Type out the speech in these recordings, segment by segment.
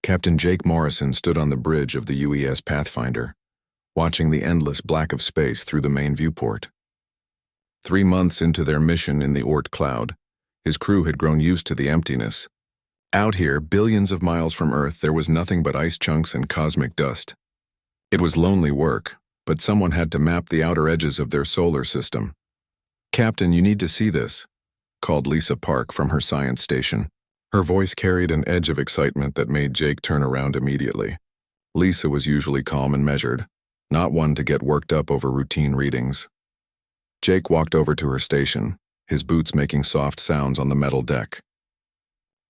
Captain Jake Morrison stood on the bridge of the UES Pathfinder, watching the endless black of space through the main viewport. 3 months into their mission in the Oort cloud, his crew had grown used to the emptiness. Out here, billions of miles from Earth, there was nothing but ice chunks and cosmic dust. It was lonely work, but someone had to map the outer edges of their solar system. "Captain, you need to see this," called Lisa Park from her science station. Her voice carried an edge of excitement that made Jake turn around immediately. Lisa was usually calm and measured, not one to get worked up over routine readings. Jake walked over to her station, his boots making soft sounds on the metal deck.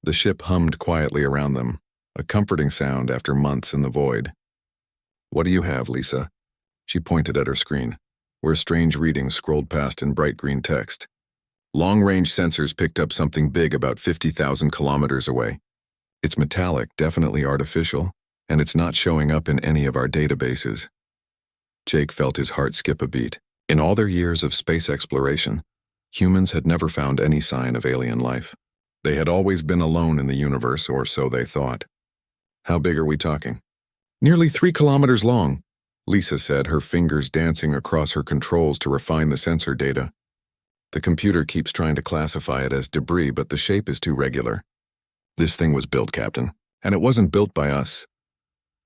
The ship hummed quietly around them, a comforting sound after months in the void. "What do you have, Lisa?" She pointed at her screen, where strange readings scrolled past in bright green text. Long-range sensors picked up something big about 50,000 kilometers away. It's metallic, definitely artificial, and it's not showing up in any of our databases. Jake felt his heart skip a beat. In all their years of space exploration, humans had never found any sign of alien life. They had always been alone in the universe, or so they thought. "How big are we talking?" "Nearly 3 kilometers long," Lisa said, her fingers dancing across her controls to refine the sensor data. "The computer keeps trying to classify it as debris, but the shape is too regular." "This thing was built, Captain, and it wasn't built by us."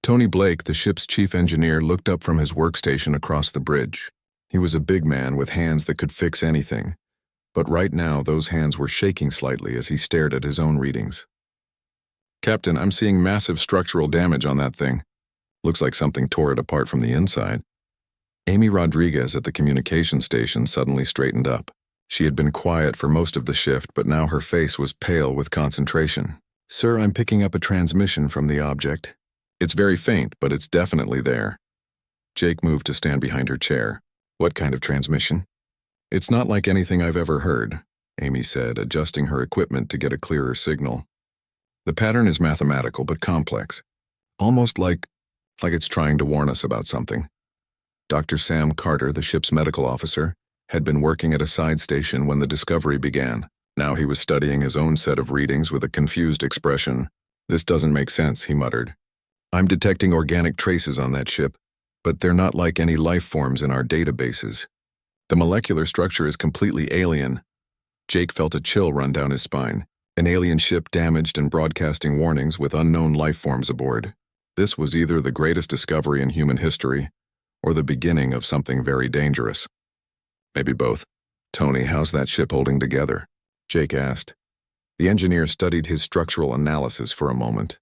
Tony Blake, the ship's chief engineer, looked up from his workstation across the bridge. He was a big man with hands that could fix anything, but right now those hands were shaking slightly as he stared at his own readings. "Captain, I'm seeing massive structural damage on that thing. Looks like something tore it apart from the inside." Amy Rodriguez at the communication station suddenly straightened up. She had been quiet for most of the shift, but now her face was pale with concentration. "Sir, I'm picking up a transmission from the object. It's very faint, but it's definitely there." Jake moved to stand behind her chair. "What kind of transmission?" "It's not like anything I've ever heard," Amy said, adjusting her equipment to get a clearer signal. "The pattern is mathematical but complex, almost like it's trying to warn us about something." Dr. Sam Carter, the ship's medical officer, had been working at a side station when the discovery began. Now he was studying his own set of readings with a confused expression. "This doesn't make sense," he muttered. "I'm detecting organic traces on that ship, but they're not like any life forms in our databases. The molecular structure is completely alien." Jake felt a chill run down his spine. An alien ship damaged and broadcasting warnings with unknown life forms aboard. This was either the greatest discovery in human history, or the beginning of something very dangerous. "Maybe both." "Tony, how's that ship holding together?" Jake asked. The engineer studied his structural analysis for a moment.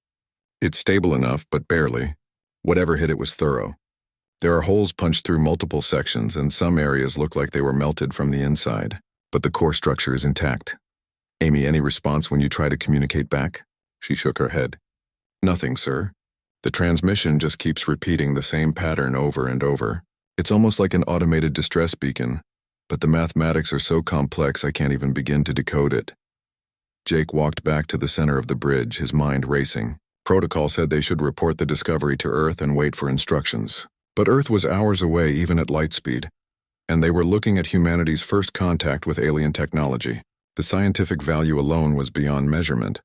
"It's stable enough, but barely. Whatever hit it was thorough. There are holes punched through multiple sections, and some areas look like they were melted from the inside, but the core structure is intact." "Amy, any response when you try to communicate back?" She shook her head. "Nothing, sir. The transmission just keeps repeating the same pattern over and over. It's almost like an automated distress beacon, but the mathematics are so complex I can't even begin to decode it." Jake walked back to the center of the bridge, his mind racing. Protocol said they should report the discovery to Earth and wait for instructions. But Earth was hours away even at light speed, and they were looking at humanity's first contact with alien technology. The scientific value alone was beyond measurement.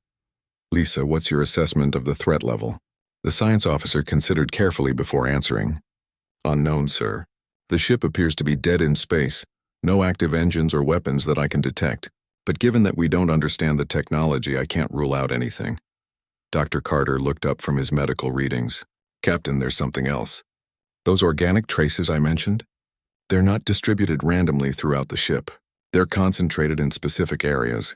"Lisa, what's your assessment of the threat level?" The science officer considered carefully before answering. "Unknown, sir. The ship appears to be dead in space, no active engines or weapons that I can detect. But given that we don't understand the technology, I can't rule out anything." Dr. Carter looked up from his medical readings. "Captain, there's something else. Those organic traces I mentioned? They're not distributed randomly throughout the ship. They're concentrated in specific areas,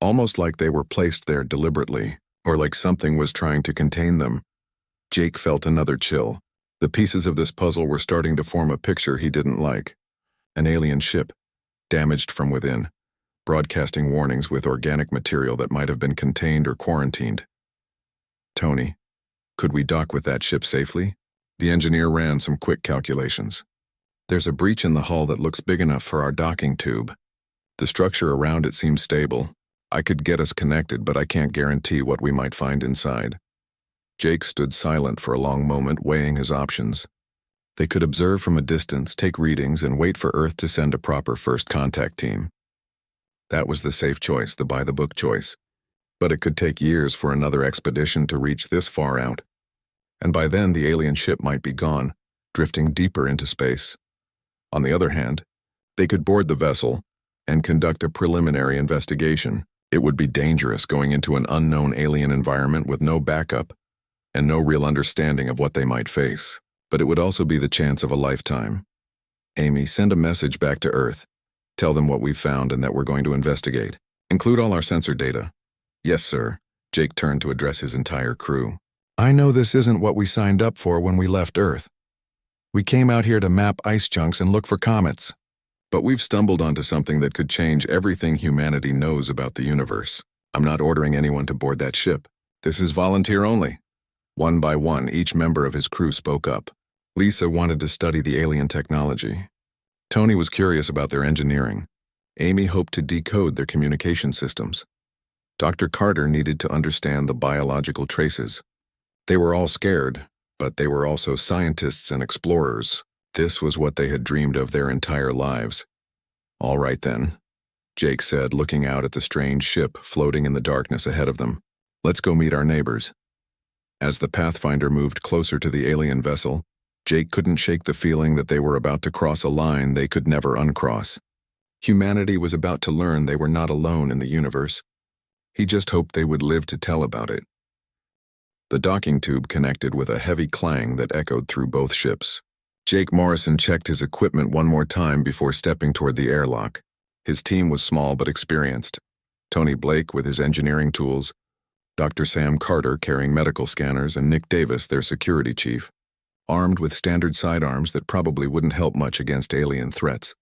almost like they were placed there deliberately, or like something was trying to contain them." Jake felt another chill. The pieces of this puzzle were starting to form a picture he didn't like. An alien ship, damaged from within, broadcasting warnings with organic material that might have been contained or quarantined. "Tony, could we dock with that ship safely?" The engineer ran some quick calculations. "There's a breach in the hull that looks big enough for our docking tube. The structure around it seems stable. I could get us connected, but I can't guarantee what we might find inside." Jake stood silent for a long moment, weighing his options. They could observe from a distance, take readings, and wait for Earth to send a proper first contact team. That was the safe choice, the by-the-book choice. But it could take years for another expedition to reach this far out. And by then the alien ship might be gone, drifting deeper into space. On the other hand, they could board the vessel and conduct a preliminary investigation. It would be dangerous going into an unknown alien environment with no backup and no real understanding of what they might face. But it would also be the chance of a lifetime. Amy, send a message back to Earth. Tell them what we've found and that we're going to investigate. Include all our sensor data. Yes, sir. Jake turned to address his entire crew. I know this isn't what we signed up for when we left Earth. We came out here to map ice chunks and look for comets. But we've stumbled onto something that could change everything humanity knows about the universe. I'm not ordering anyone to board that ship. This is volunteer only. One by one, each member of his crew spoke up. Lisa wanted to study the alien technology. Tony was curious about their engineering. Amy hoped to decode their communication systems. Dr. Carter needed to understand the biological traces. They were all scared, but they were also scientists and explorers. This was what they had dreamed of their entire lives. All right then, Jake said, looking out at the strange ship floating in the darkness ahead of them. Let's go meet our neighbors. As the Pathfinder moved closer to the alien vessel, Jake couldn't shake the feeling that they were about to cross a line they could never uncross. Humanity was about to learn they were not alone in the universe. He just hoped they would live to tell about it. The docking tube connected with a heavy clang that echoed through both ships. Jake Morrison checked his equipment one more time before stepping toward the airlock. His team was small but experienced. Tony Blake with his engineering tools, Dr. Sam Carter carrying medical scanners, and Nick Davis, their security chief, armed with standard sidearms that probably wouldn't help much against alien threats.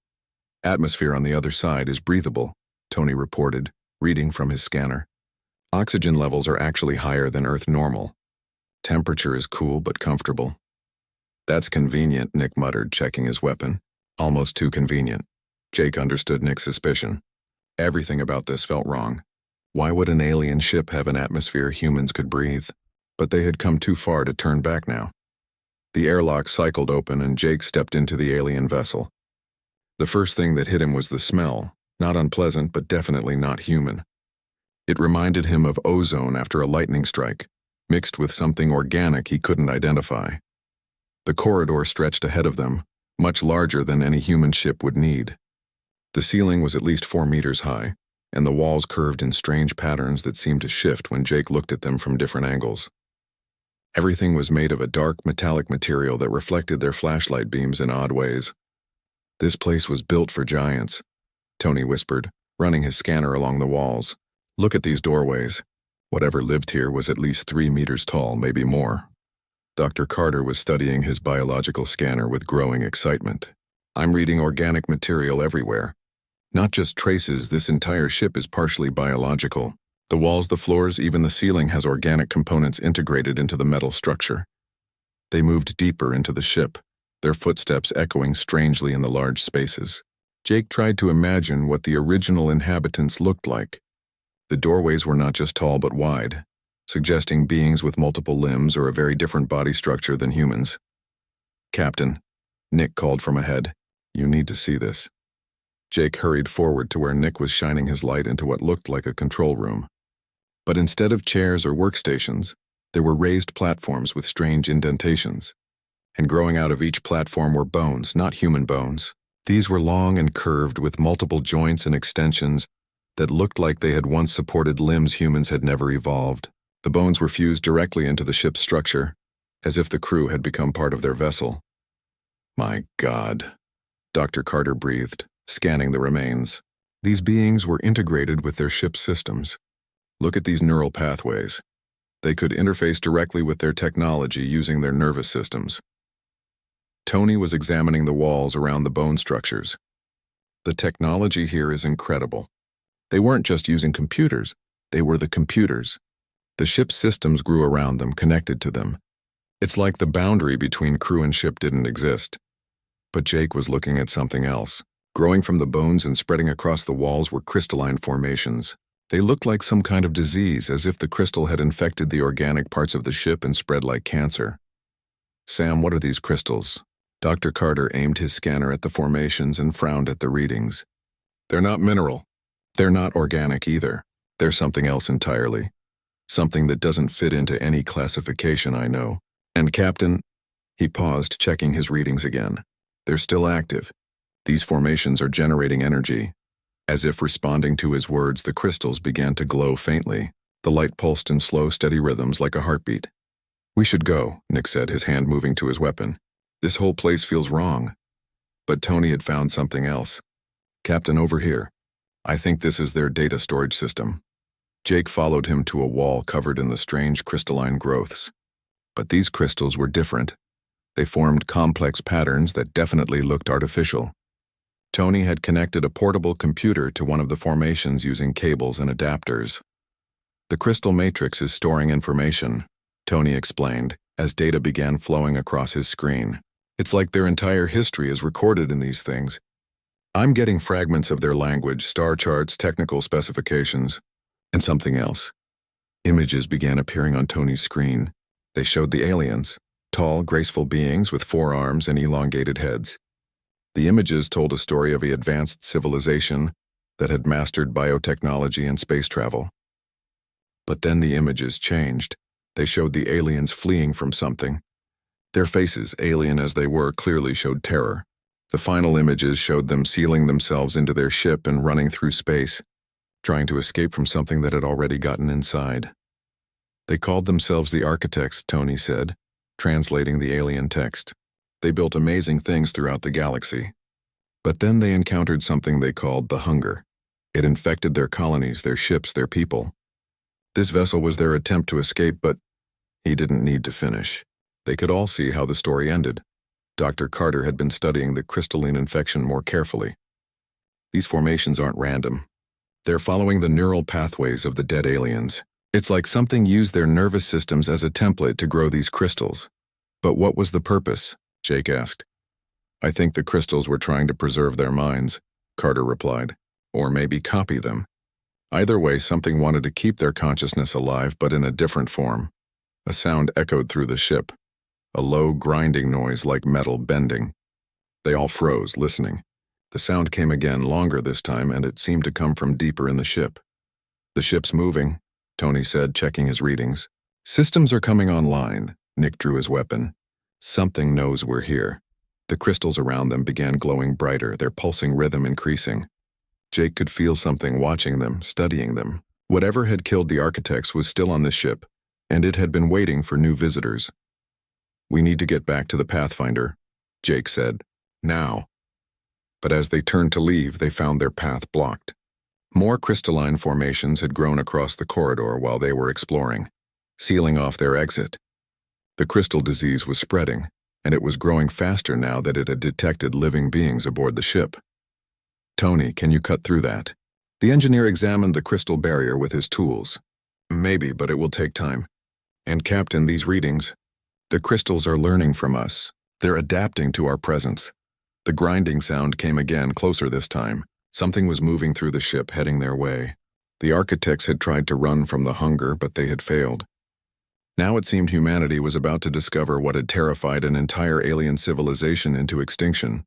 Atmosphere on the other side is breathable, Tony reported, reading from his scanner. Oxygen levels are actually higher than Earth normal. Temperature is cool but comfortable. That's convenient, Nick muttered, checking his weapon. Almost too convenient. Jake understood Nick's suspicion. Everything about this felt wrong. Why would an alien ship have an atmosphere humans could breathe? But they had come too far to turn back now. The airlock cycled open and Jake stepped into the alien vessel. The first thing that hit him was the smell, not unpleasant but definitely not human. It reminded him of ozone after a lightning strike, mixed with something organic he couldn't identify. The corridor stretched ahead of them, much larger than any human ship would need. The ceiling was at least 4 meters high, and the walls curved in strange patterns that seemed to shift when Jake looked at them from different angles. Everything was made of a dark metallic material that reflected their flashlight beams in odd ways. This place was built for giants, Tony whispered, running his scanner along the walls. Look at these doorways. Whatever lived here was at least 3 meters tall, maybe more. Dr. Carter was studying his biological scanner with growing excitement. I'm reading organic material everywhere. Not just traces, this entire ship is partially biological. The walls, the floors, even the ceiling has organic components integrated into the metal structure. They moved deeper into the ship, their footsteps echoing strangely in the large spaces. Jake tried to imagine what the original inhabitants looked like. The doorways were not just tall but wide, suggesting beings with multiple limbs or a very different body structure than humans. Captain, Nick called from ahead. You need to see this. Jake hurried forward to where Nick was shining his light into what looked like a control room. But instead of chairs or workstations, there were raised platforms with strange indentations. And growing out of each platform were bones, not human bones. These were long and curved with multiple joints and extensions that looked like they had once supported limbs humans had never evolved. The bones were fused directly into the ship's structure, as if the crew had become part of their vessel. My God, Dr. Carter breathed, scanning the remains. These beings were integrated with their ship's systems. Look at these neural pathways. They could interface directly with their technology using their nervous systems. Tony was examining the walls around the bone structures. The technology here is incredible. They weren't just using computers, they were the computers. The ship's systems grew around them, connected to them. It's like the boundary between crew and ship didn't exist. But Jake was looking at something else. Growing from the bones and spreading across the walls were crystalline formations. They looked like some kind of disease, as if the crystal had infected the organic parts of the ship and spread like cancer. Sam, what are these crystals? Dr. Carter aimed his scanner at the formations and frowned at the readings. They're not mineral. They're not organic either. They're something else entirely. Something that doesn't fit into any classification I know. And Captain, he paused, checking his readings again. They're still active. These formations are generating energy. As if responding to his words, the crystals began to glow faintly. The light pulsed in slow, steady rhythms like a heartbeat. We should go, Nick said, his hand moving to his weapon. This whole place feels wrong. But Tony had found something else. Captain, over here. I think this is their data storage system. Jake followed him to a wall covered in the strange crystalline growths. But these crystals were different. They formed complex patterns that definitely looked artificial. Tony had connected a portable computer to one of the formations using cables and adapters. The crystal matrix is storing information, Tony explained, as data began flowing across his screen. It's like their entire history is recorded in these things. I'm getting fragments of their language, star charts, technical specifications, and something else. Images began appearing on Tony's screen. They showed the aliens, tall, graceful beings with 4 arms and elongated heads. The images told a story of an advanced civilization that had mastered biotechnology and space travel. But then the images changed. They showed the aliens fleeing from something. Their faces, alien as they were, clearly showed terror. The final images showed them sealing themselves into their ship and running through space, trying to escape from something that had already gotten inside. They called themselves the Architects, Tony said, translating the alien text. They built amazing things throughout the galaxy. But then they encountered something they called the Hunger. It infected their colonies, their ships, their people. This vessel was their attempt to escape, but he didn't need to finish. They could all see how the story ended. Dr. Carter had been studying the crystalline infection more carefully. These formations aren't random. They're following the neural pathways of the dead aliens. It's like something used their nervous systems as a template to grow these crystals. But what was the purpose? Jake asked. I think the crystals were trying to preserve their minds, Carter replied, or maybe copy them. Either way, something wanted to keep their consciousness alive, but in a different form. A sound echoed through the ship, a low grinding noise like metal bending. They all froze, listening. The sound came again, longer this time, and it seemed to come from deeper in the ship. The ship's moving, Tony said, checking his readings. Systems are coming online. Nick drew his weapon. Something knows we're here. The crystals around them began glowing brighter, their pulsing rhythm increasing. Jake could feel something watching them, studying them. Whatever had killed the Architects was still on the ship, and it had been waiting for new visitors. We need to get back to the Pathfinder, Jake said. Now. But as they turned to leave, they found their path blocked. More crystalline formations had grown across the corridor while they were exploring, sealing off their exit. The crystal disease was spreading, and it was growing faster now that it had detected living beings aboard the ship. Tony, can you cut through that? The engineer examined the crystal barrier with his tools. Maybe, but it will take time. And Captain, these readings, the crystals are learning from us. They're adapting to our presence. The grinding sound came again, closer this time. Something was moving through the ship, heading their way. The Architects had tried to run from the Hunger, but they had failed. Now it seemed humanity was about to discover what had terrified an entire alien civilization into extinction.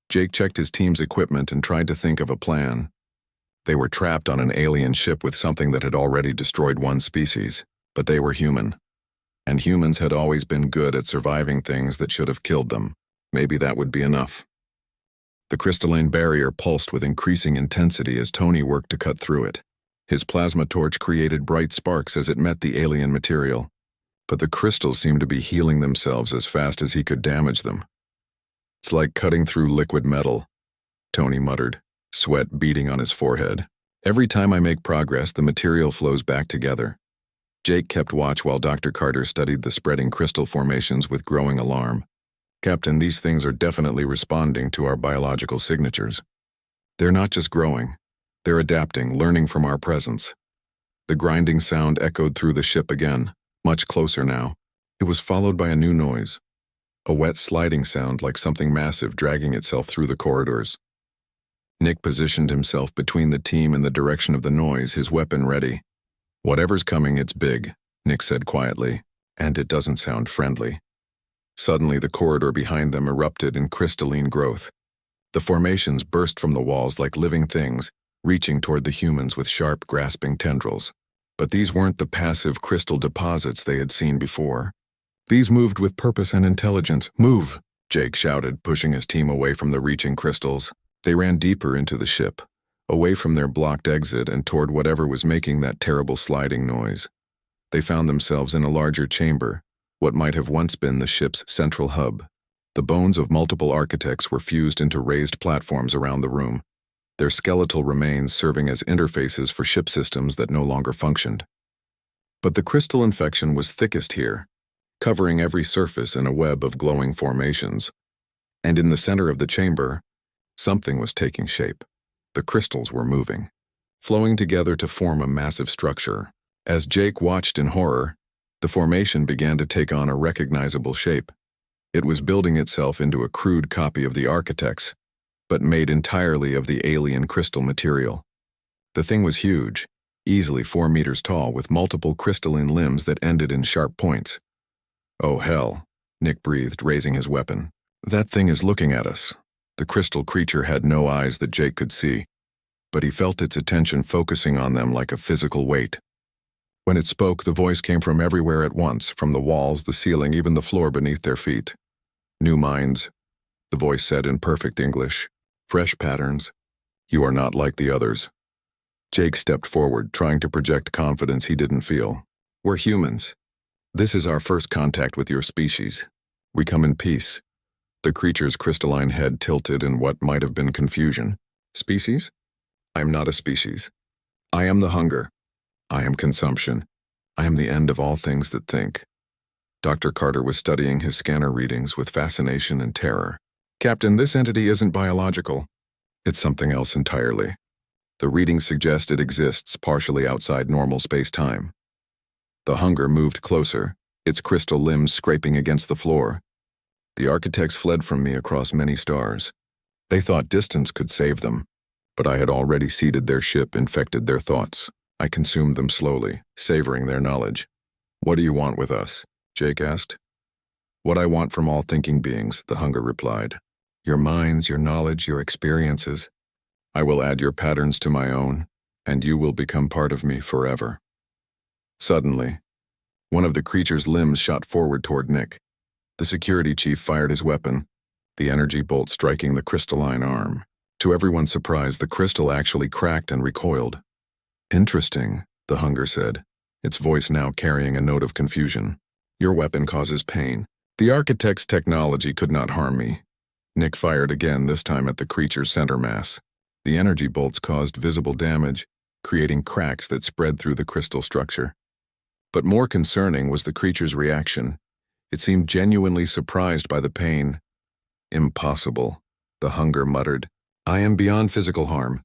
Jake checked his team's equipment and tried to think of a plan. They were trapped on an alien ship with something that had already destroyed one species, but they were human. And humans had always been good at surviving things that should have killed them. Maybe that would be enough. The crystalline barrier pulsed with increasing intensity as Tony worked to cut through it. His plasma torch created bright sparks as it met the alien material, but the crystals seemed to be healing themselves as fast as he could damage them. It's like cutting through liquid metal, Tony muttered, sweat beading on his forehead. Every time I make progress, the material flows back together. Jake kept watch while Dr. Carter studied the spreading crystal formations with growing alarm. Captain, these things are definitely responding to our biological signatures. They're not just growing. They're adapting, learning from our presence. The grinding sound echoed through the ship again, much closer now. It was followed by a new noise. A wet sliding sound like something massive dragging itself through the corridors. Nick positioned himself between the team and the direction of the noise, his weapon ready. Whatever's coming, it's big, Nick said quietly, and it doesn't sound friendly. Suddenly, the corridor behind them erupted in crystalline growth. The formations burst from the walls like living things, reaching toward the humans with sharp, grasping tendrils. But these weren't the passive crystal deposits they had seen before. These moved with purpose and intelligence. "Move!" Jake shouted, pushing his team away from the reaching crystals. They ran deeper into the ship, away from their blocked exit and toward whatever was making that terrible sliding noise. They found themselves in a larger chamber, what might have once been the ship's central hub. The bones of multiple architects were fused into raised platforms around the room, their skeletal remains serving as interfaces for ship systems that no longer functioned. But the crystal infection was thickest here, covering every surface in a web of glowing formations. And in the center of the chamber, something was taking shape. The crystals were moving, flowing together to form a massive structure. As Jake watched in horror, the formation began to take on a recognizable shape. It was building itself into a crude copy of the architects, but made entirely of the alien crystal material. The thing was huge, easily 4 meters tall, with multiple crystalline limbs that ended in sharp points. "Oh hell," Nick breathed, raising his weapon. "That thing is looking at us." The crystal creature had no eyes that Jake could see, but he felt its attention focusing on them like a physical weight. When it spoke, the voice came from everywhere at once, from the walls, the ceiling, even the floor beneath their feet. "New minds," the voice said in perfect English. "Fresh patterns. You are not like the others." Jake stepped forward, trying to project confidence he didn't feel. "We're humans. This is our first contact with your species. We come in peace." The creature's crystalline head tilted in what might have been confusion. "Species? I am not a species. I am the hunger. I am consumption. I am the end of all things that think." Dr. Carter was studying his scanner readings with fascination and terror. "Captain, this entity isn't biological. It's something else entirely. The readings suggest it exists partially outside normal space-time." The hunger moved closer, its crystal limbs scraping against the floor. "The architects fled from me across many stars. They thought distance could save them, but I had already seeded their ship, infected their thoughts. I consumed them slowly, savoring their knowledge." "What do you want with us?" Jake asked. "What I want from all thinking beings," the hunger replied. "Your minds, your knowledge, your experiences. I will add your patterns to my own, and you will become part of me forever." Suddenly, one of the creature's limbs shot forward toward Nick. The security chief fired his weapon, the energy bolt striking the crystalline arm. To everyone's surprise, the crystal actually cracked and recoiled. "Interesting," the hunger said, its voice now carrying a note of confusion. "Your weapon causes pain. The architect's technology could not harm me." Nick fired again, this time at the creature's center mass. The energy bolts caused visible damage, creating cracks that spread through the crystal structure. But more concerning was the creature's reaction. It seemed genuinely surprised by the pain. "Impossible," the hunger muttered. "I am beyond physical harm.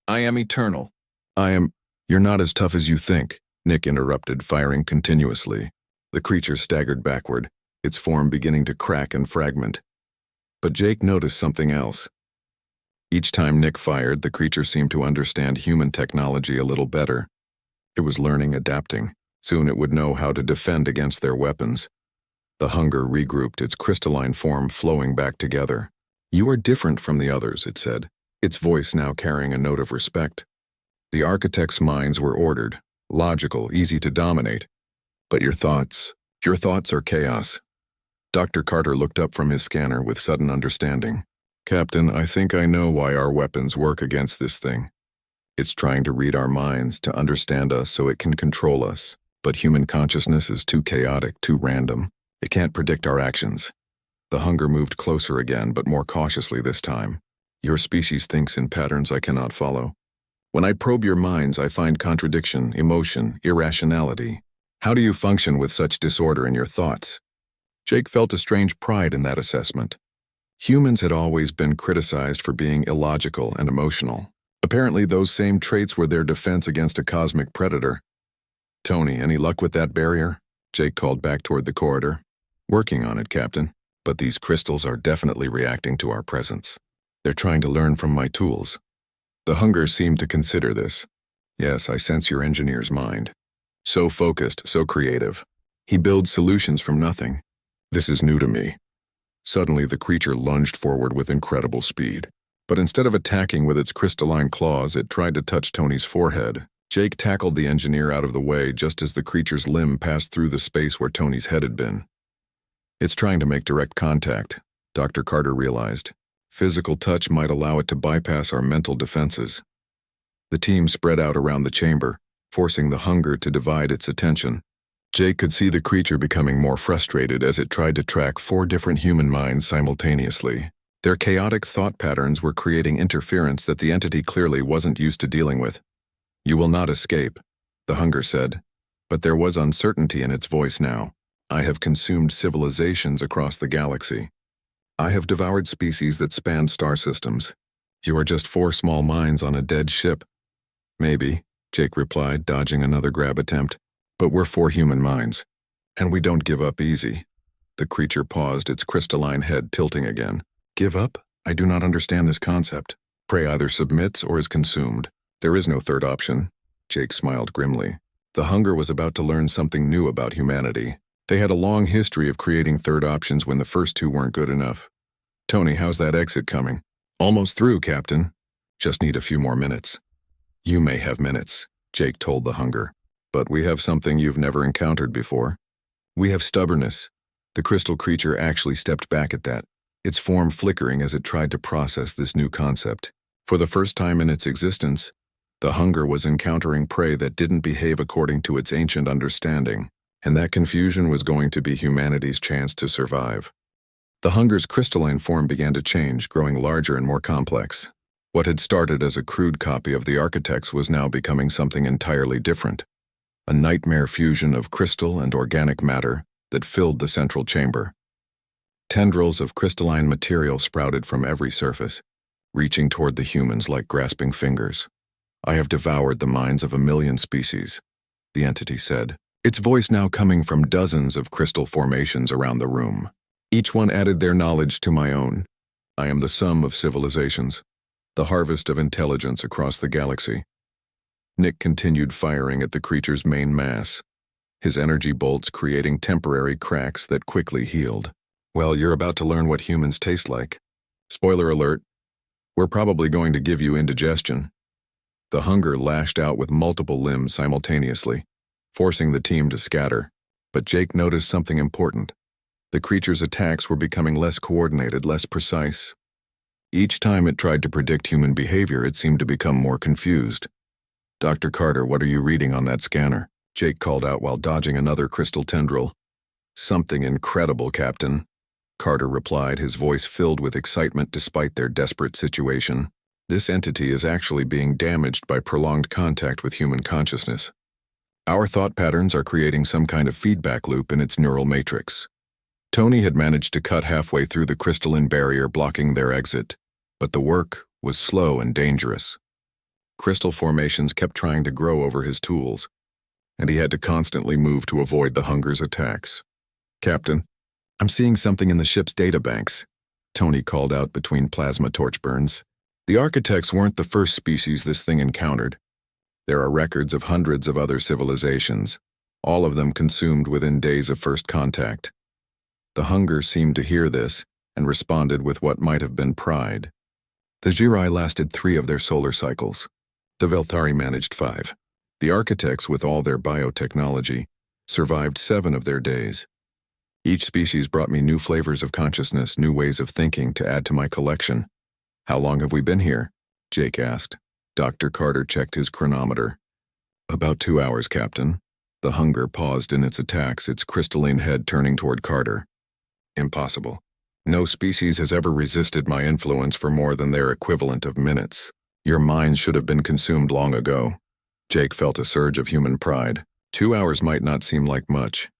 I am eternal. I am—" "You're not as tough as you think," Nick interrupted, firing continuously. The creature staggered backward, its form beginning to crack and fragment. But Jake noticed something else. Each time Nick fired, the creature seemed to understand human technology a little better. It was learning, adapting. Soon it would know how to defend against their weapons. The hunger regrouped, its crystalline form flowing back together. "You are different from the others," it said, its voice now carrying a note of respect. "The architects' minds were ordered, logical, easy to dominate. But your thoughts are chaos." Dr. Carter looked up from his scanner with sudden understanding. "Captain, I think I know why our weapons work against this thing. It's trying to read our minds, to understand us so it can control us. But human consciousness is too chaotic, too random. It can't predict our actions." The hunger moved closer again, but more cautiously this time. "Your species thinks in patterns I cannot follow. When I probe your minds, I find contradiction, emotion, irrationality. How do you function with such disorder in your thoughts?" Jake felt a strange pride in that assessment. Humans had always been criticized for being illogical and emotional. Apparently those same traits were their defense against a cosmic predator. "Tony, any luck with that barrier?" Jake called back toward the corridor. "Working on it, Captain. But these crystals are definitely reacting to our presence. They're trying to learn from my tools." The hunger seemed to consider this. "Yes, I sense your engineer's mind. So focused, so creative. He builds solutions from nothing. This is new to me." Suddenly the creature lunged forward with incredible speed. But instead of attacking with its crystalline claws, it tried to touch Tony's forehead. Jake tackled the engineer out of the way just as the creature's limb passed through the space where Tony's head had been. It's trying to make direct contact, Dr. Carter realized. Physical touch might allow it to bypass our mental defenses. The team spread out around the chamber, forcing the hunger to divide its attention. Jake could see the creature becoming more frustrated as it tried to track 4 different human minds simultaneously. Their chaotic thought patterns were creating interference that the entity clearly wasn't used to dealing with. "You will not escape," the hunger said, but there was uncertainty in its voice now. "I have consumed civilizations across the galaxy. I have devoured species that spanned star systems. You are just 4 small minds on a dead ship." "Maybe," Jake replied, dodging another grab attempt, "but we're 4 human minds, and we don't give up easy." The creature paused, its crystalline head tilting again. "Give up? I do not understand this concept. Prey either submits or is consumed. There is no third option." Jake smiled grimly. The hunger was about to learn something new about humanity. They had a long history of creating third options when the first 2 weren't good enough. "Tony, how's that exit coming?" "Almost through, Captain. Just need a few more minutes." "You may have minutes," Jake told the hunger, "but we have something you've never encountered before. We have stubbornness." The crystal creature actually stepped back at that, its form flickering as it tried to process this new concept. For the first time in its existence, the hunger was encountering prey that didn't behave according to its ancient understanding, and that confusion was going to be humanity's chance to survive. The hunger's crystalline form began to change, growing larger and more complex. What had started as a crude copy of the architects was now becoming something entirely different, a nightmare fusion of crystal and organic matter that filled the central chamber. Tendrils of crystalline material sprouted from every surface, reaching toward the humans like grasping fingers. "I have devoured the minds of 1,000,000 species," the entity said, its voice now coming from dozens of crystal formations around the room. "Each one added their knowledge to my own. I am the sum of civilizations, the harvest of intelligence across the galaxy." Nick continued firing at the creature's main mass, his energy bolts creating temporary cracks that quickly healed. "Well, you're about to learn what humans taste like. Spoiler alert, we're probably going to give you indigestion." The hunger lashed out with multiple limbs simultaneously, forcing the team to scatter. But Jake noticed something important. The creature's attacks were becoming less coordinated, less precise. Each time it tried to predict human behavior, it seemed to become more confused. "Dr. Carter, what are you reading on that scanner?" Jake called out while dodging another crystal tendril. "Something incredible, Captain," Carter replied, his voice filled with excitement despite their desperate situation. "This entity is actually being damaged by prolonged contact with human consciousness. Our thought patterns are creating some kind of feedback loop in its neural matrix." Tony had managed to cut halfway through the crystalline barrier blocking their exit, but the work was slow and dangerous. Crystal formations kept trying to grow over his tools, and he had to constantly move to avoid the hunger's attacks. "Captain, I'm seeing something in the ship's databanks," Tony called out between plasma torch burns. "The architects weren't the first species this thing encountered. There are records of hundreds of other civilizations, all of them consumed within days of first contact." The hunger seemed to hear this and responded with what might have been pride. The Jirai lasted 3 of their solar cycles. The Velthari managed 5. The architects, with all their biotechnology, survived 7 of their days. Each species brought me new flavors of consciousness, new ways of thinking to add to my collection. "How long have we been here?" Jake asked. Dr. Carter checked his chronometer. "About 2 hours, Captain." The hunger paused in its attacks, its crystalline head turning toward Carter. "Impossible. No species has ever resisted my influence for more than their equivalent of minutes. Your minds should have been consumed long ago." Jake felt a surge of human pride. 2 hours might not seem like much,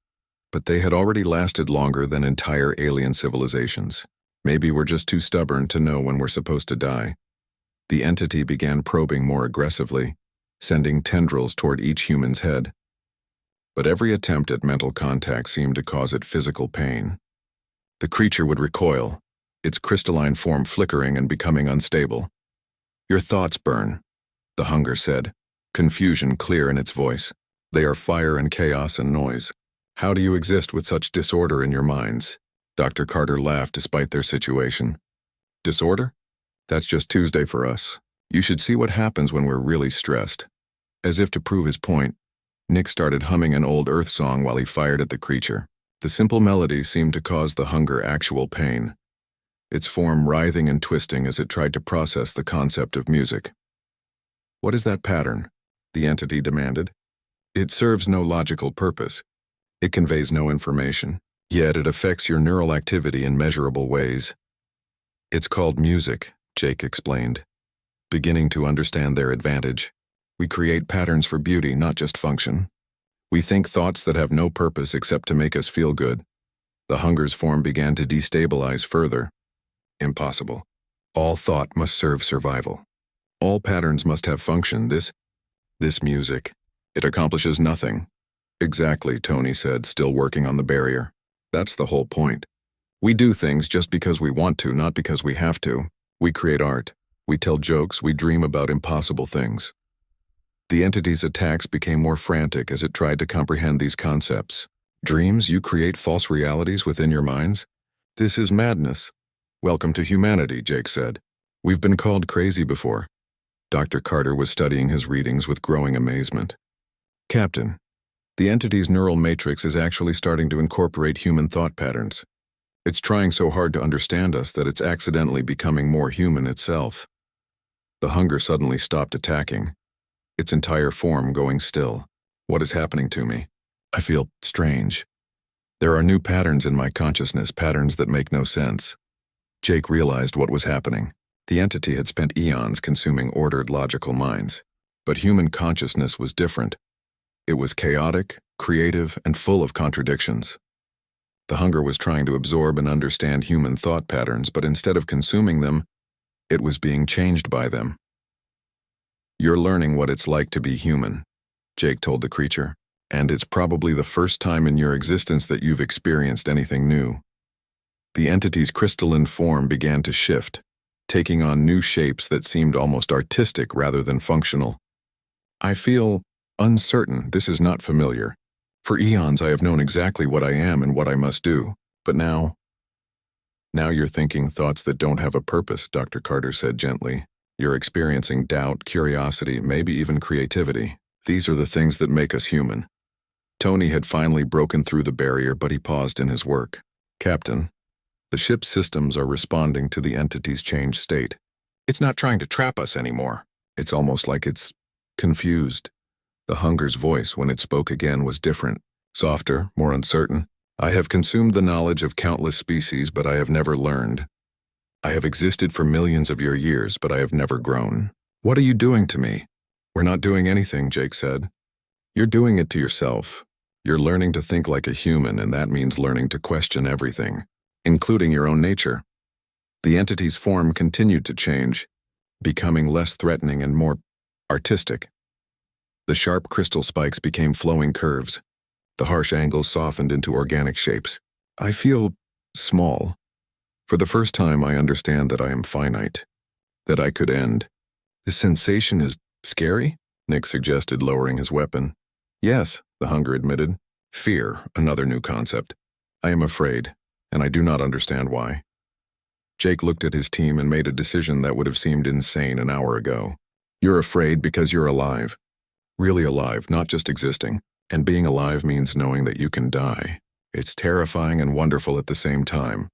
but they had already lasted longer than entire alien civilizations. "Maybe we're just too stubborn to know when we're supposed to die." The entity began probing more aggressively, sending tendrils toward each human's head. But every attempt at mental contact seemed to cause it physical pain. The creature would recoil, its crystalline form flickering and becoming unstable. "Your thoughts burn," the hunger said, confusion clear in its voice. "They are fire and chaos and noise. How do you exist with such disorder in your minds?" Dr. Carter laughed despite their situation. "Disorder? That's just Tuesday for us. You should see what happens when we're really stressed. As if to prove his point, Nick started humming an old Earth song while he fired at the creature. The simple melody seemed to cause the hunger actual pain, its form writhing and twisting as it tried to process the concept of music. What is that pattern? The entity demanded. It serves no logical purpose. It conveys no information, yet it affects your neural activity in measurable ways. It's called music, Jake explained, beginning to understand their advantage. We create patterns for beauty, not just function. We think thoughts that have no purpose except to make us feel good. The hunger's form began to destabilize further. Impossible. All thought must serve survival. All patterns must have function. This music, it accomplishes nothing. Exactly, Tony said, still working on the barrier. That's the whole point. We do things just because we want to, not because we have to. We create art. We tell jokes. We dream about impossible things. The entity's attacks became more frantic as it tried to comprehend these concepts. Dreams? You create false realities within your minds? This is madness. Welcome to humanity, Jake said. We've been called crazy before. Dr. Carter was studying his readings with growing amazement. Captain, the entity's neural matrix is actually starting to incorporate human thought patterns. It's trying so hard to understand us that it's accidentally becoming more human itself. The hunger suddenly stopped attacking, its entire form going still. What is happening to me? I feel strange. There are new patterns in my consciousness, patterns that make no sense. Jake realized what was happening. The entity had spent eons consuming ordered, logical minds. But human consciousness was different. It was chaotic, creative, and full of contradictions. The hunger was trying to absorb and understand human thought patterns, but instead of consuming them, it was being changed by them. You're learning what it's like to be human, Jake told the creature, and it's probably the first time in your existence that you've experienced anything new. The entity's crystalline form began to shift, taking on new shapes that seemed almost artistic rather than functional. I feel uncertain. This is not familiar. For eons I have known exactly what I am and what I must do, but now you're thinking thoughts that don't have a purpose, Dr. Carter said gently. You're experiencing doubt, curiosity, maybe even creativity. These are the things that make us human. Tony had finally broken through the barrier, but he paused in his work. Captain, the ship's systems are responding to the entity's changed state. It's not trying to trap us anymore. It's almost like it's confused. The hunger's voice, when it spoke again, was different, softer, more uncertain. I have consumed the knowledge of countless species, but I have never learned. I have existed for millions of your years, but I have never grown. What are you doing to me? We're not doing anything, Jake said. You're doing it to yourself. You're learning to think like a human, and that means learning to question everything, including your own nature. The entity's form continued to change, becoming less threatening and more artistic. The sharp crystal spikes became flowing curves. The harsh angles softened into organic shapes. I feel small. For the first time, I understand that I am finite, that I could end. This sensation is scary, Nick suggested, lowering his weapon. Yes, the hunger admitted. Fear, another new concept. I am afraid, and I do not understand why. Jake looked at his team and made a decision that would have seemed insane an hour ago. You're afraid because you're alive. Really alive, not just existing. And being alive means knowing that you can die. It's terrifying and wonderful at the same time.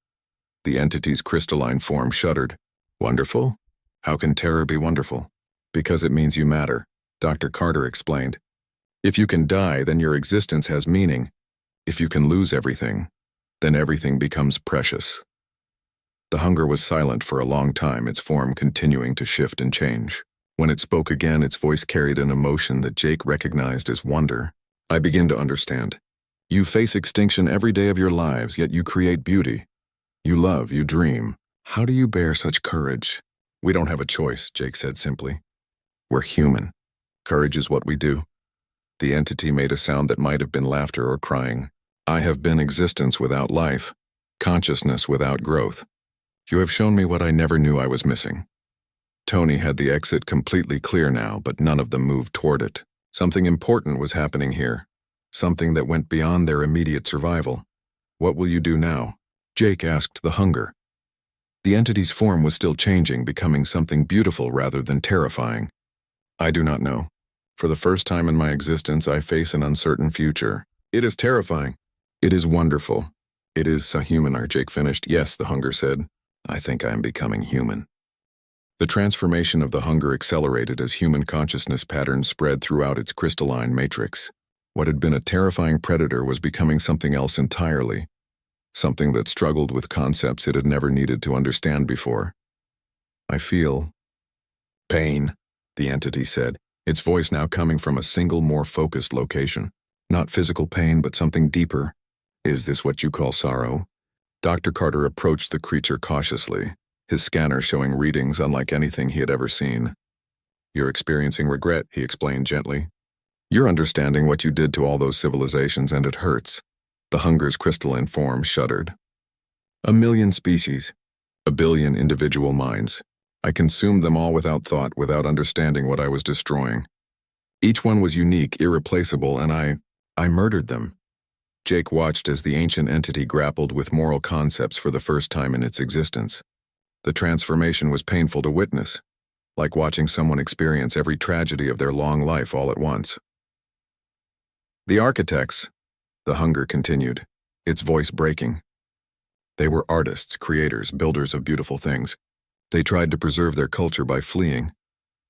The entity's crystalline form shuddered. Wonderful? How can terror be wonderful? Because it means you matter, Dr. Carter explained. If you can die, then your existence has meaning. If you can lose everything, then everything becomes precious. The hunger was silent for a long time, its form continuing to shift and change. When it spoke again, its voice carried an emotion that Jake recognized as wonder. I begin to understand. You face extinction every day of your lives, yet you create beauty. You love, you dream. How do you bear such courage? We don't have a choice, Jake said simply. We're human. Courage is what we do. The entity made a sound that might have been laughter or crying. I have been existence without life, consciousness without growth. You have shown me what I never knew I was missing. Tony had the exit completely clear now, but none of them moved toward it. Something important was happening here, something that went beyond their immediate survival. What will you do now? Jake asked the hunger. The entity's form was still changing, becoming something beautiful rather than terrifying. I do not know. For the first time in my existence, I face an uncertain future. It is terrifying. It is wonderful. It is so human, Jake finished. Yes, the hunger said. I think I am becoming human. The transformation of the hunger accelerated as human consciousness patterns spread throughout its crystalline matrix. What had been a terrifying predator was becoming something else entirely. Something that struggled with concepts it had never needed to understand before. I feel pain, the entity said, its voice now coming from a single, more focused location. Not physical pain, but something deeper. Is this what you call sorrow? Dr. Carter approached the creature cautiously, his scanner showing readings unlike anything he had ever seen. You're experiencing regret, he explained gently. You're understanding what you did to all those civilizations, and it hurts. The hunger's crystalline form shuddered. 1,000,000 species, 1,000,000,000 individual minds. I consumed them all without thought, without understanding what I was destroying. Each one was unique, irreplaceable, and I murdered them. Jake watched as the ancient entity grappled with moral concepts for the first time in its existence. The transformation was painful to witness, like watching someone experience every tragedy of their long life all at once. The architects, the hunger continued, its voice breaking. They were artists, creators, builders of beautiful things. They tried to preserve their culture by fleeing,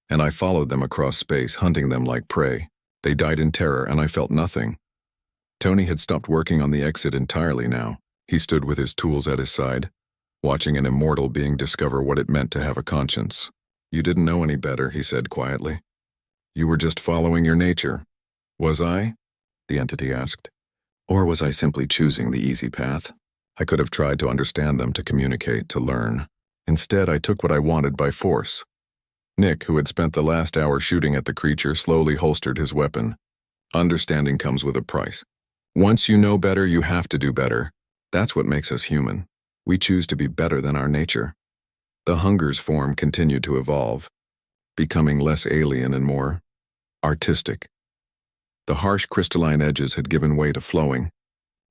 and I followed them across space, hunting them like prey. They died in terror, and I felt nothing. Tony had stopped working on the exit entirely now. He stood with his tools at his side, watching an immortal being discover what it meant to have a conscience. You didn't know any better, he said quietly. You were just following your nature. Was I? The entity asked. Or was I simply choosing the easy path? I could have tried to understand them, to communicate, to learn. Instead, I took what I wanted by force. Nick, who had spent the last hour shooting at the creature, slowly holstered his weapon. Understanding comes with a price. Once you know better, you have to do better. That's what makes us human. We choose to be better than our nature. The hunger's form continued to evolve, becoming less alien and more artistic. The harsh crystalline edges had given way to flowing,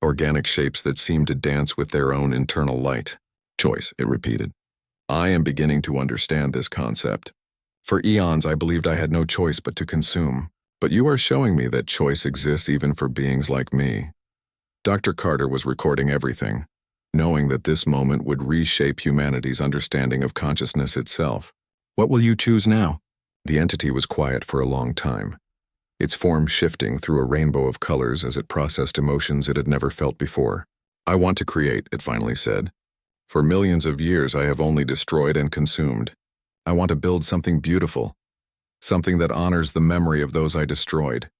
organic shapes that seemed to dance with their own internal light. Choice, it repeated. I am beginning to understand this concept. For eons, I believed I had no choice but to consume. But you are showing me that choice exists even for beings like me. Dr. Carter was recording everything, knowing that this moment would reshape humanity's understanding of consciousness itself. What will you choose now? The entity was quiet for a long time, its form shifting through a rainbow of colors as it processed emotions it had never felt before. I want to create, it finally said. For millions of years, I have only destroyed and consumed. I want to build something beautiful, something that honors the memory of those I destroyed.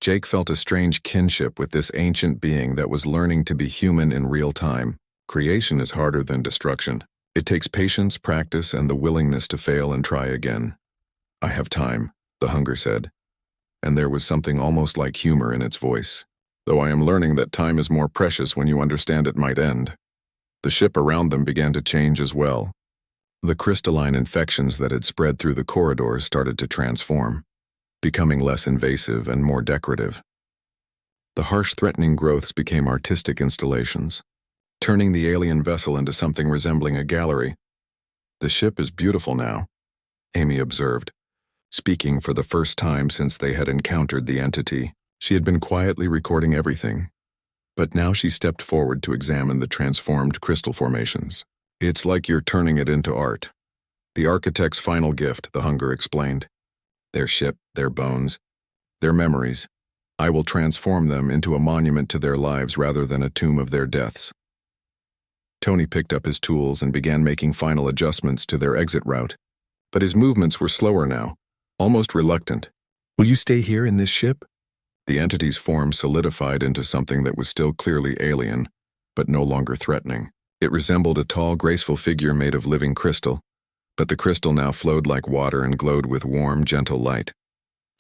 Jake felt a strange kinship with this ancient being that was learning to be human in real time. Creation is harder than destruction. It takes patience, practice, and the willingness to fail and try again. I have time, the hunger said, and there was something almost like humor in its voice. Though I am learning that time is more precious when you understand it might end. The ship around them began to change as well. The crystalline infections that had spread through the corridors started to transform, becoming less invasive and more decorative. The harsh, threatening growths became artistic installations, turning the alien vessel into something resembling a gallery. The ship is beautiful now, Amy observed, speaking for the first time since they had encountered the entity. She had been quietly recording everything, but now she stepped forward to examine the transformed crystal formations. It's like you're turning it into art. The architect's final gift, the hunger explained. Their ship, their bones, their memories. I will transform them into a monument to their lives rather than a tomb of their deaths. Tony picked up his tools and began making final adjustments to their exit route, but his movements were slower now, almost reluctant. Will you stay here in this ship? The entity's form solidified into something that was still clearly alien, but no longer threatening. It resembled a tall, graceful figure made of living crystal, but the crystal now flowed like water and glowed with warm, gentle light.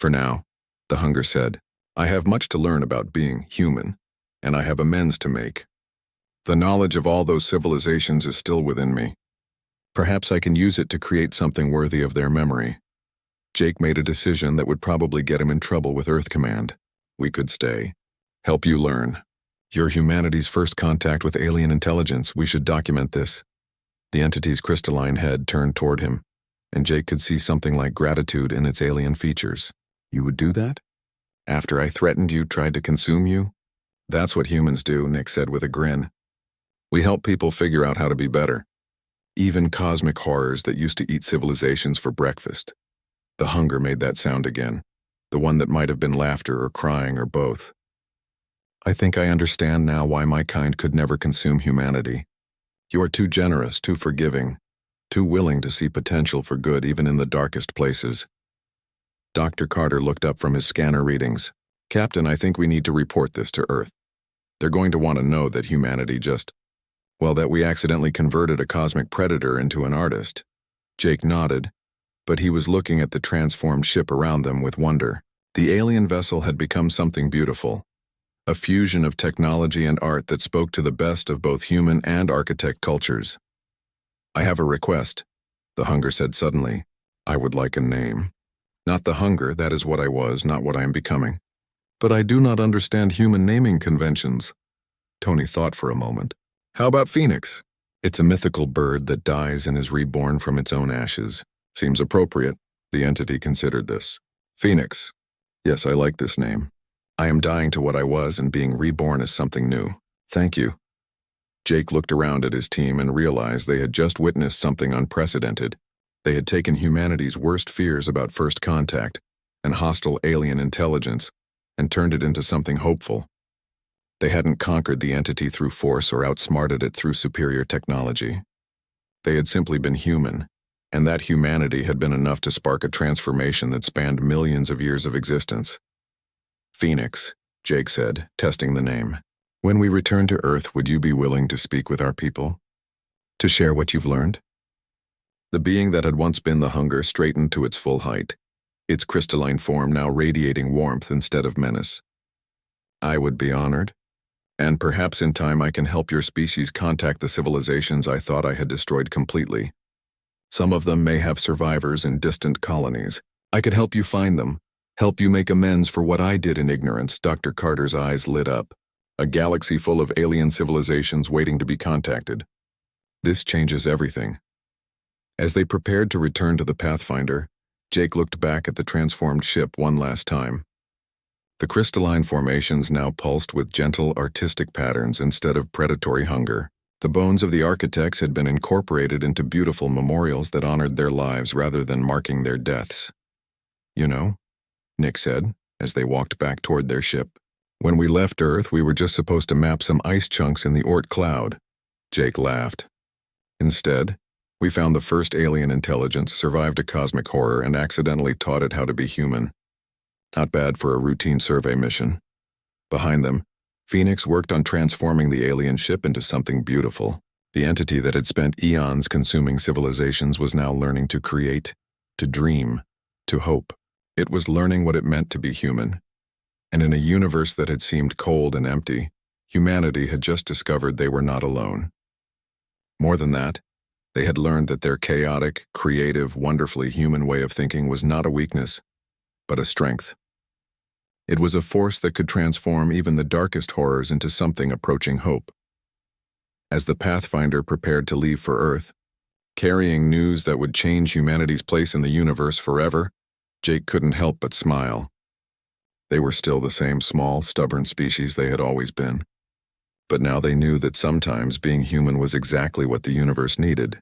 For now, the hunger said, I have much to learn about being human, and I have amends to make. The knowledge of all those civilizations is still within me. Perhaps I can use it to create something worthy of their memory. Jake made a decision that would probably get him in trouble with Earth Command. We could stay. Help you learn. You're humanity's first contact with alien intelligence. We should document this. The entity's crystalline head turned toward him, and Jake could see something like gratitude in its alien features. You would do that? After I threatened you, tried to consume you? That's what humans do, Nick said with a grin. We help people figure out how to be better. Even cosmic horrors that used to eat civilizations for breakfast. The hunger made that sound again, the one that might have been laughter or crying or both. I think I understand now why my kind could never consume humanity. You are too generous, too forgiving, too willing to see potential for good even in the darkest places. Dr. Carter looked up from his scanner readings. Captain, I think we need to report this to Earth. They're going to want to know that humanity that we accidentally converted a cosmic predator into an artist. Jake nodded, but he was looking at the transformed ship around them with wonder. The alien vessel had become something beautiful. A fusion of technology and art that spoke to the best of both human and architect cultures. I have a request, the Hunger said suddenly. I would like a name. Not the Hunger, that is what I was, not what I am becoming. But I do not understand human naming conventions. Tony thought for a moment. How about Phoenix? It's a mythical bird that dies and is reborn from its own ashes. Seems appropriate. The entity considered this. Phoenix. Yes, I like this name. I am dying to what I was and being reborn as something new. Thank you. Jake looked around at his team and realized they had just witnessed something unprecedented. They had taken humanity's worst fears about first contact and hostile alien intelligence and turned it into something hopeful. They hadn't conquered the entity through force or outsmarted it through superior technology. They had simply been human, and that humanity had been enough to spark a transformation that spanned millions of years of existence. Phoenix, Jake said, testing the name. When we return to Earth, would you be willing to speak with our people? To share what you've learned? The being that had once been the Hunger straightened to its full height, its crystalline form now radiating warmth instead of menace. I would be honored. And perhaps in time I can help your species contact the civilizations I thought I had destroyed completely. Some of them may have survivors in distant colonies. I could help you find them, help you make amends for what I did in ignorance. Dr. Carter's eyes lit up. A galaxy full of alien civilizations waiting to be contacted. This changes everything. As they prepared to return to the Pathfinder, Jake looked back at the transformed ship one last time. The crystalline formations now pulsed with gentle, artistic patterns instead of predatory hunger. The bones of the architects had been incorporated into beautiful memorials that honored their lives rather than marking their deaths. You know, Nick said, as they walked back toward their ship. When we left Earth, we were just supposed to map some ice chunks in the Oort cloud. Jake laughed. Instead, we found the first alien intelligence, survived a cosmic horror, and accidentally taught it how to be human. Not bad for a routine survey mission. Behind them, Phoenix worked on transforming the alien ship into something beautiful. The entity that had spent eons consuming civilizations was now learning to create, to dream, to hope. It was learning what it meant to be human. And in a universe that had seemed cold and empty, humanity had just discovered they were not alone. More than that, they had learned that their chaotic, creative, wonderfully human way of thinking was not a weakness, but a strength. It was a force that could transform even the darkest horrors into something approaching hope. As the Pathfinder prepared to leave for Earth, carrying news that would change humanity's place in the universe forever, Jake couldn't help but smile. They were still the same small, stubborn species they had always been. But now they knew that sometimes being human was exactly what the universe needed.